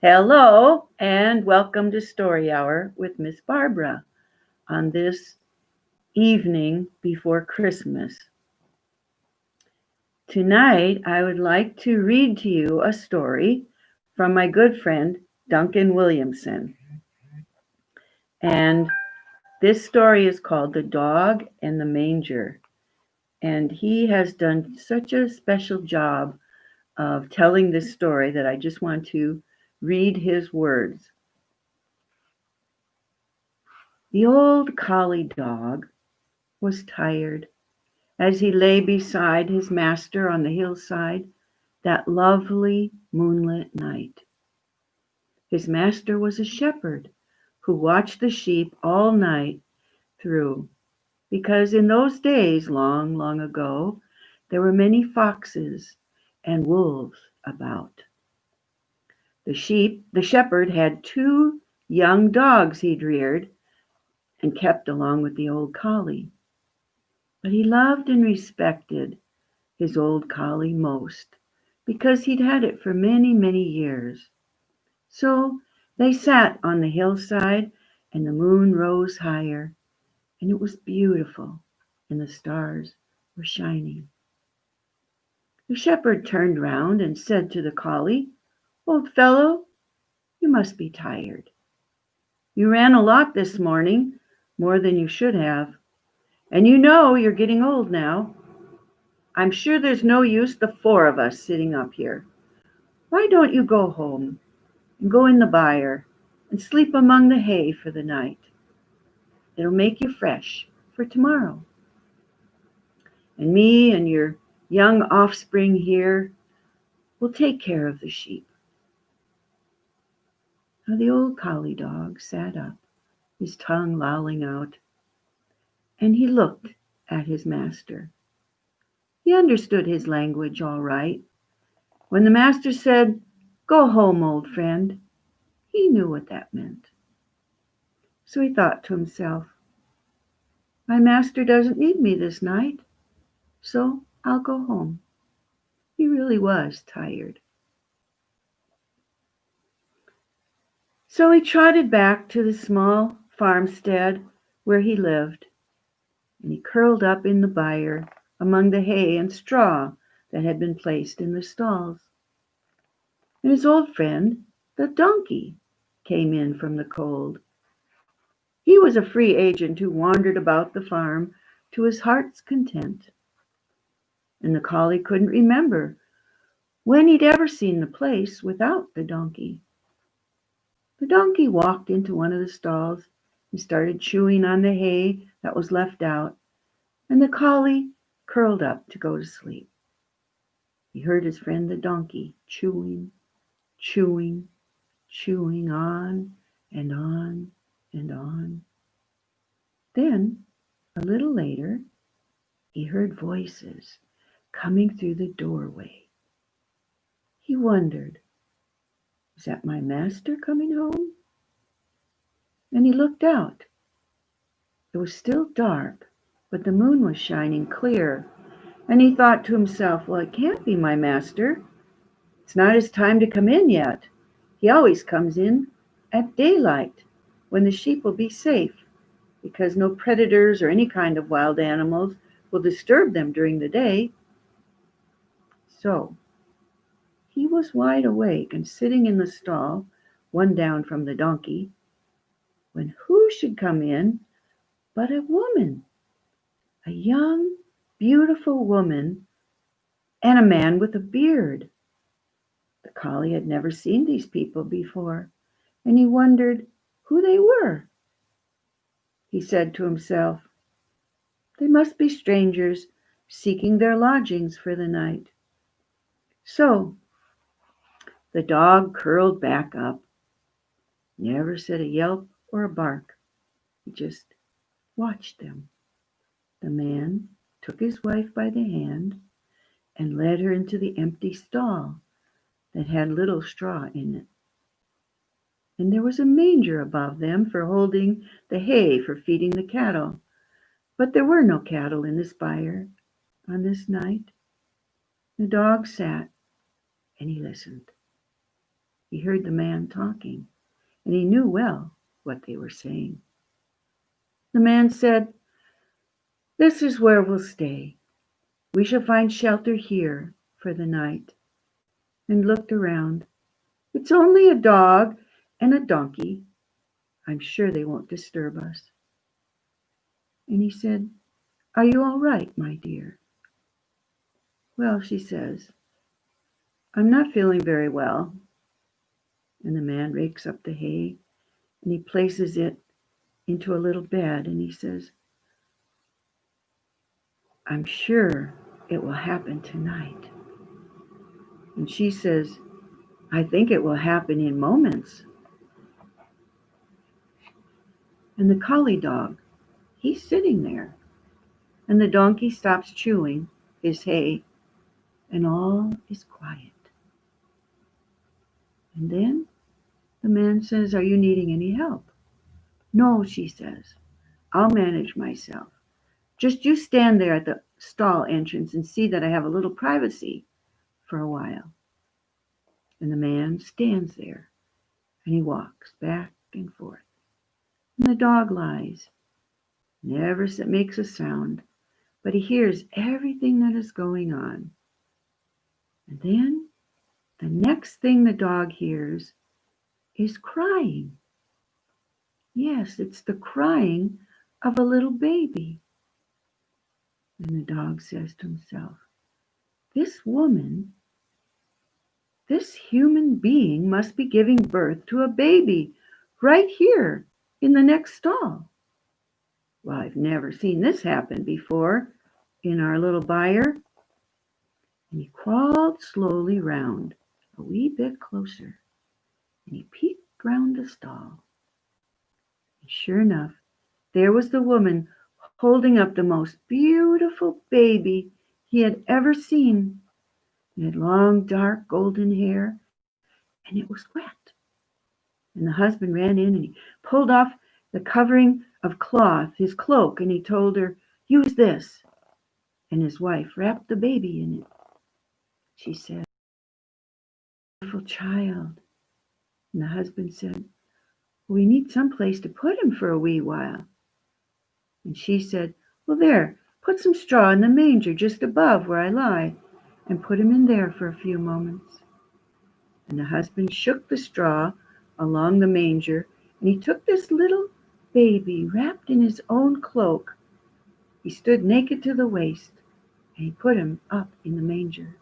Hello and welcome to Story Hour with Miss Barbara on this evening before Christmas. Tonight, I would like to read to you a story from my good friend Duncan Williamson. And this story is called The Dog and the Manger. And he has done such a special job of telling this story that I just want to read his words. The old collie dog was tired as he lay beside his master on the hillside that lovely moonlit night. His master was a shepherd who watched the sheep all night through, because in those days, long, long ago, there were many foxes and wolves about. The shepherd had two young dogs he'd reared and kept along with the old collie. But he loved and respected his old collie most because he'd had it for many, many years. So they sat on the hillside and the moon rose higher and it was beautiful and the stars were shining. The shepherd turned round and said to the collie, "Old fellow, you must be tired. You ran a lot this morning, more than you should have, and you know you're getting old now. I'm sure there's no use the four of us sitting up here. Why don't you go home and go in the byre and sleep among the hay for the night? It'll make you fresh for tomorrow. And me and your young offspring here will take care of the sheep." Now the old collie dog sat up, his tongue lolling out, and he looked at his master. He understood his language all right. When the master said, "Go home, old friend," he knew what that meant. So he thought to himself, "My master doesn't need me this night, so I'll go home." He really was tired. So he trotted back to the small farmstead where he lived, and he curled up in the byre among the hay and straw that had been placed in the stalls. And his old friend, the donkey, came in from the cold. He was a free agent who wandered about the farm to his heart's content. And the collie couldn't remember when he'd ever seen the place without the donkey. The donkey walked into one of the stalls and started chewing on the hay that was left out, and the collie curled up to go to sleep. He heard his friend the donkey chewing, chewing, chewing on and on and on. Then, a little later, he heard voices coming through the doorway. He wondered, "Is that my master coming home?" And he looked out. It was still dark, but the moon was shining clear, and he thought to himself, "Well, it can't be my master. It's not his time to come in yet. He always comes in at daylight, when the sheep will be safe, because no predators or any kind of wild animals will disturb them during the day." So he was wide awake and sitting in the stall, one down from the donkey, when who should come in but a woman, a young, beautiful woman, and a man with a beard. The collie had never seen these people before, and he wondered who they were. He said to himself, "They must be strangers seeking their lodgings for the night." So the dog curled back up, never said a yelp or a bark. He just watched them. The man took his wife by the hand and led her into the empty stall that had little straw in it. And there was a manger above them for holding the hay for feeding the cattle. But there were no cattle in this byre on this night. The dog sat and he listened. He heard the man talking, and he knew well what they were saying. The man said, "This is where we'll stay. We shall find shelter here for the night," and looked around. "It's only a dog and a donkey. I'm sure they won't disturb us." And he said, "Are you all right, my dear?" "Well," she says, "I'm not feeling very well." And the man rakes up the hay and he places it into a little bed and he says, "I'm sure it will happen tonight." And she says, "I think it will happen in moments." And the collie dog, he's sitting there, and the donkey stops chewing his hay, and all is quiet. And then the man says, "Are you needing any help?" "No," she says, "I'll manage myself. Just you stand there at the stall entrance and see that I have a little privacy for a while." And the man stands there, and he walks back and forth. And the dog lies, never makes a sound, but he hears everything that is going on. And then the next thing the dog hears is crying. Yes, it's the crying of a little baby. And the dog says to himself, "This woman, this human being must be giving birth to a baby right here in the next stall. Well, I've never seen this happen before in our little byre." And he crawled slowly round a wee bit closer, and he peeked round the stall. And sure enough, there was the woman holding up the most beautiful baby he had ever seen. It had long, dark, golden hair, and it was wet. And the husband ran in and he pulled off the covering of cloth, his cloak, and he told her, "Use this." And his wife wrapped the baby in it. She said, "Beautiful child." And the husband said, "We need some place to put him for a wee while." And she said, "Well, there, put some straw in the manger just above where I lie, and put him in there for a few moments." And the husband shook the straw along the manger, and he took this little baby wrapped in his own cloak. He stood naked to the waist, and he put him up in the manger.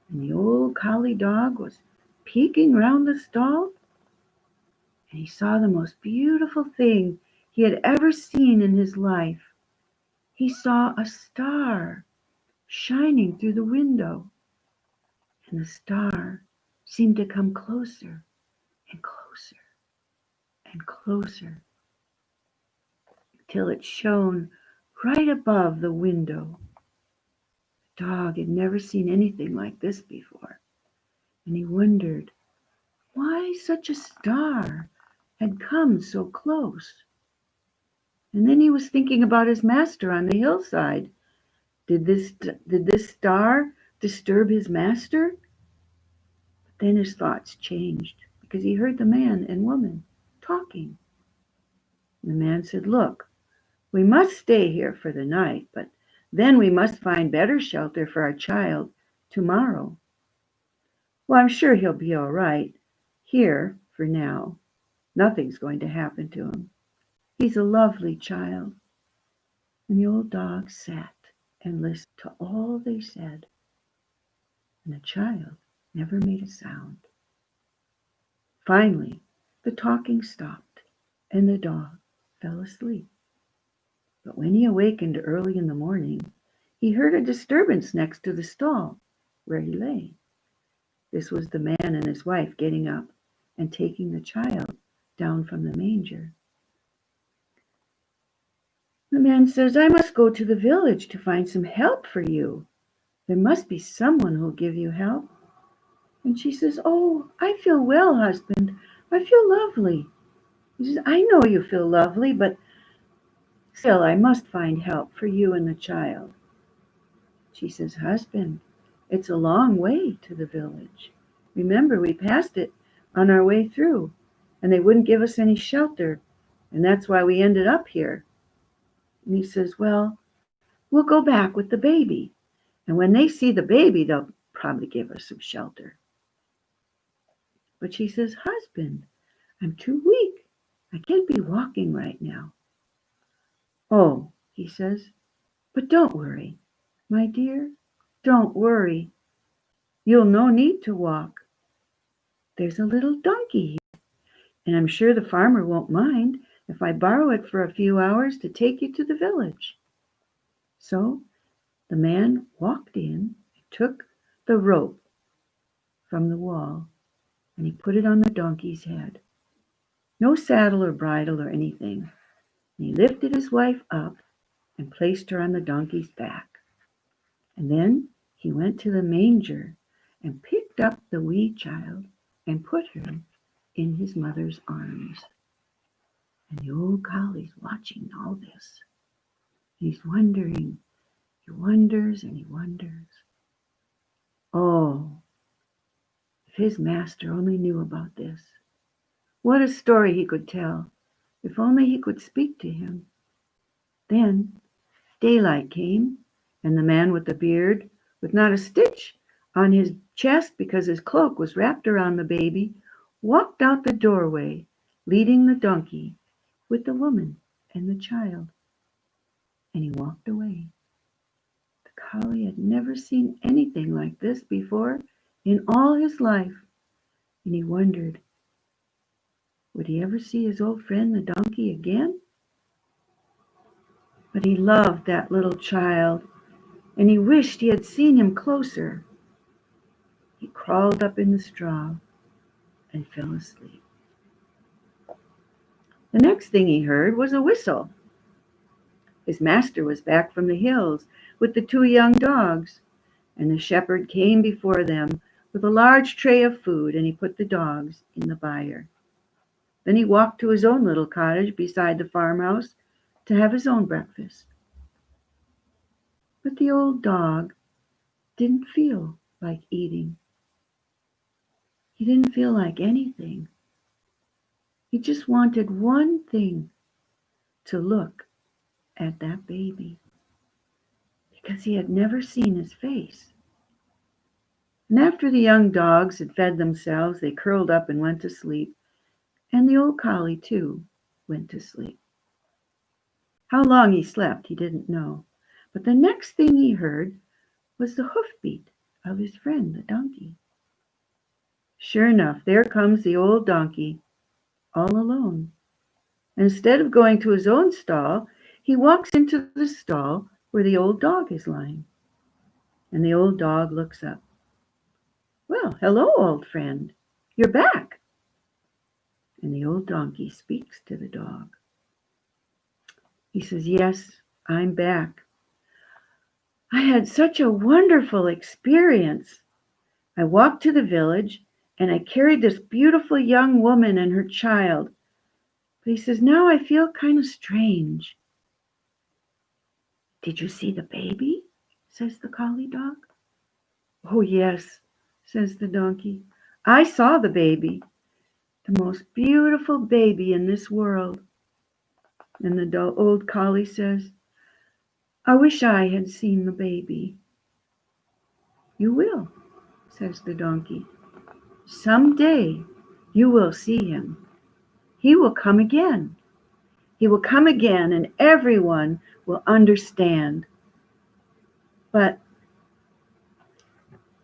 And the old collie dog was peeking round the stall, and he saw the most beautiful thing he had ever seen in his life. He saw a star shining through the window, and the star seemed to come closer and closer and closer till it shone right above the window. The dog had never seen anything like this before, and he wondered why such a star had come so close. And then he was thinking about his master on the hillside. Did this star disturb his master? But then his thoughts changed because he heard the man and woman talking. And the man said, "Look, we must stay here for the night, but then we must find better shelter for our child tomorrow. Well, I'm sure he'll be all right here for now. Nothing's going to happen to him. He's a lovely child." And the old dog sat and listened to all they said, and the child never made a sound. Finally, the talking stopped, and the dog fell asleep. But when he awakened early in the morning, he heard a disturbance next to the stall where he lay. This was the man and his wife getting up and taking the child down from the manger. The man says, "I must go to the village to find some help for you. There must be someone who'll give you help." And she says, "Oh, I feel well, husband. I feel lovely." He says, "I know you feel lovely, but still I must find help for you and the child." She says, "Husband, it's a long way to the village." Remember, we passed it on our way through, and they wouldn't give us any shelter, and that's why we ended up here." And he says, "Well, we'll go back with the baby, and when they see the baby, they'll probably give us some shelter." But she says, "Husband, I'm too weak. I can't be walking right now." "Oh," he says, "but don't worry, my dear, don't worry. You'll no need to walk. There's a little donkey, and I'm sure the farmer won't mind if I borrow it for a few hours to take you to the village." So the man walked in and took the rope from the wall, and he put it on the donkey's head. No saddle or bridle or anything. And he lifted his wife up and placed her on the donkey's back. And then he went to the manger and picked up the wee child and put her in his mother's arms. And the old collie's watching all this. He's wondering. He wonders and he wonders. Oh, if his master only knew about this. What a story he could tell. If only he could speak to him. Then daylight came, and the man with the beard, with not a stitch on his chest because his cloak was wrapped around the baby, walked out the doorway, leading the donkey with the woman and the child. And he walked away. The collie had never seen anything like this before in all his life, and he wondered, would he ever see his old friend the donkey again? But he loved that little child, and he wished he had seen him closer. He crawled up in the straw and fell asleep. The next thing he heard was a whistle. His master was back from the hills with the two young dogs, and the shepherd came before them with a large tray of food, and he put the dogs in the byre. Then he walked to his own little cottage beside the farmhouse to have his own breakfast. But the old dog didn't feel like eating. He didn't feel like anything. He just wanted one thing, to look at that baby, because he had never seen his face. And after the young dogs had fed themselves, they curled up and went to sleep, and the old collie, too, went to sleep. How long he slept, he didn't know, but the next thing he heard was the hoofbeat of his friend, the donkey. Sure enough, there comes the old donkey, all alone. Instead of going to his own stall, he walks into the stall where the old dog is lying. And the old dog looks up. "Well, hello, old friend. You're back." And the old donkey speaks to the dog. He says, "Yes, I'm back. I had such a wonderful experience. I walked to the village and I carried this beautiful young woman and her child. But," he says, "now I feel kind of strange." "Did you see the baby?" says the collie dog. "Oh, yes," says the donkey. "I saw the baby, the most beautiful baby in this world." And the old collie says, "I wish I had seen the baby." "You will," says the donkey. "Someday you will see him. He will come again. He will come again and everyone will understand. But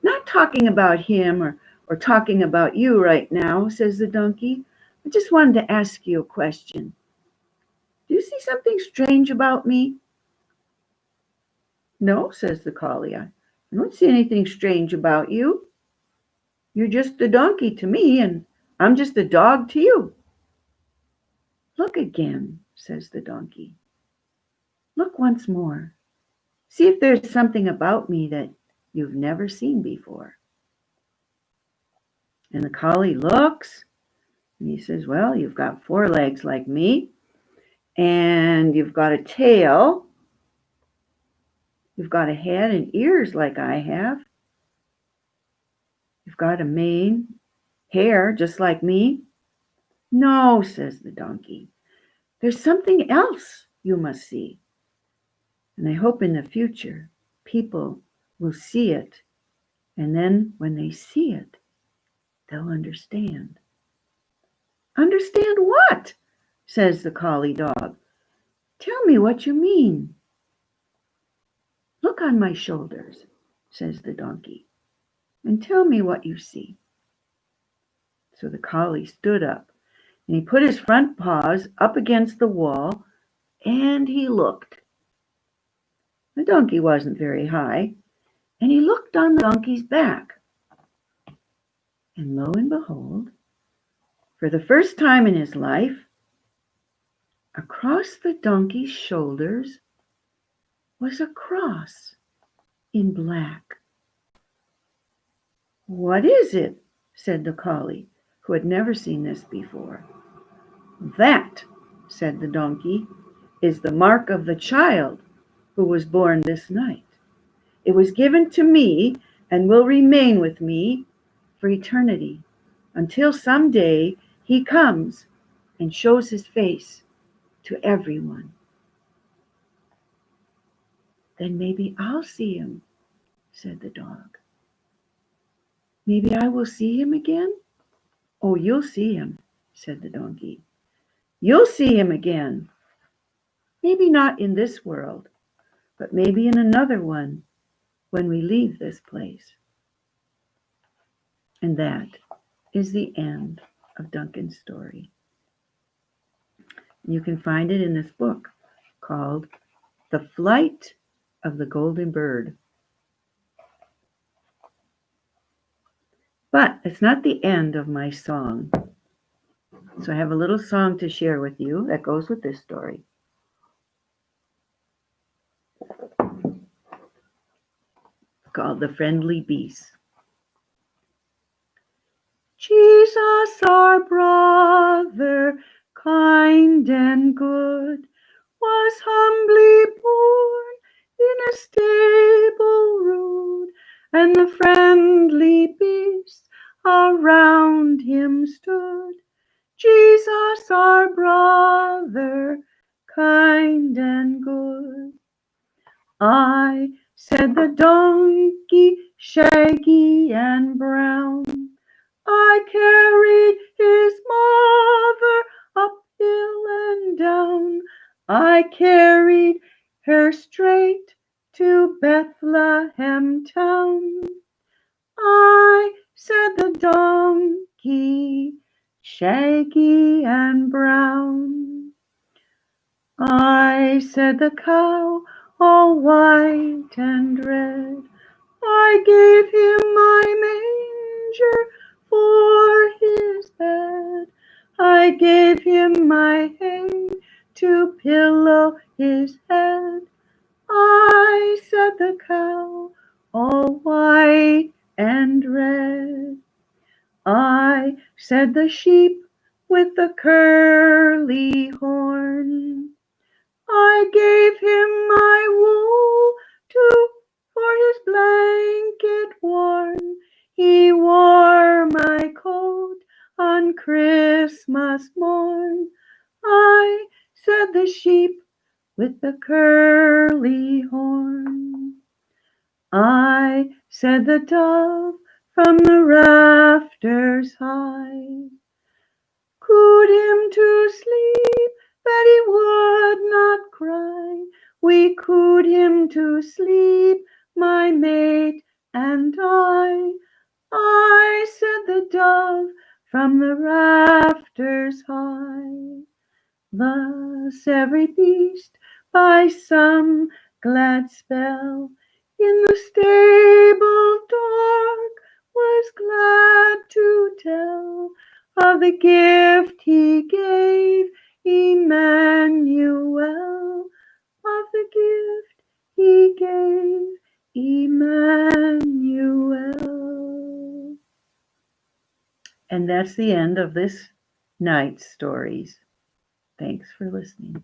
not talking about him or talking about you right now," says the donkey. "I just wanted to ask you a question. Do you see something strange about me?" "No," says the collie. "I don't see anything strange about you. You're just a donkey to me, and I'm just a dog to you." "Look again," says the donkey. "Look once more. See if there's something about me that you've never seen before." And the collie looks, and he says, "Well, you've got 4 legs like me, and you've got a tail. You've got a head and ears like I have. You've got a mane, hair, just like me? No, says the donkey. There's something else you must see. And I hope in the future people will see it. And then when they see it, they'll understand. Understand what? Says the collie dog. Tell me what you mean. Look on my shoulders, says the donkey, and tell me what you see. So the collie stood up, and he put his front paws up against the wall, and he looked. The donkey wasn't very high, and he looked on the donkey's back. And lo and behold, for the first time in his life, across the donkey's shoulders was a cross in black. What is it? Said the collie, who had never seen this before. That, said the donkey, is the mark of the child who was born this night. It was given to me and will remain with me for eternity, until someday he comes and shows his face to everyone. Then maybe I'll see him, said the dog. Maybe I will see him again? Oh, you'll see him, said the donkey. You'll see him again. Maybe not in this world, but maybe in another one when we leave this place. And that is the end of Duncan's story. You can find it in this book called The Flight of the Golden Bird. But it's not the end of my song. So I have a little song to share with you that goes with this story. It's called The Friendly Beast. Jesus, our brother, kind and good, was humbly born in a stable rude, and the friendly beasts around him stood. Jesus, our brother, kind and good. I, said the donkey, shaggy and brown, I carried his mother up hill and down. I carried her straight to Bethlehem town. I, said the donkey, shaggy and brown. I, said the cow, all white and red, I gave him my manger for his bed. I gave him my hay to pillow his head. I, said the cow, all white and red. I, said the sheep with the curly horn, I gave him my wool for his blanket worn. He wore my coat on Christmas morn. I, said the sheep with the curly horn. I, said the dove from the rafters high, cooed him to sleep that he would not cry. We cooed him to sleep, my mate and I. I, said the dove from the rafters high. Thus every beast by some glad spell in the stable dark was glad to tell of the gift he gave Emmanuel, of the gift he gave Emmanuel. And that's the end of this night's stories. Thanks for listening.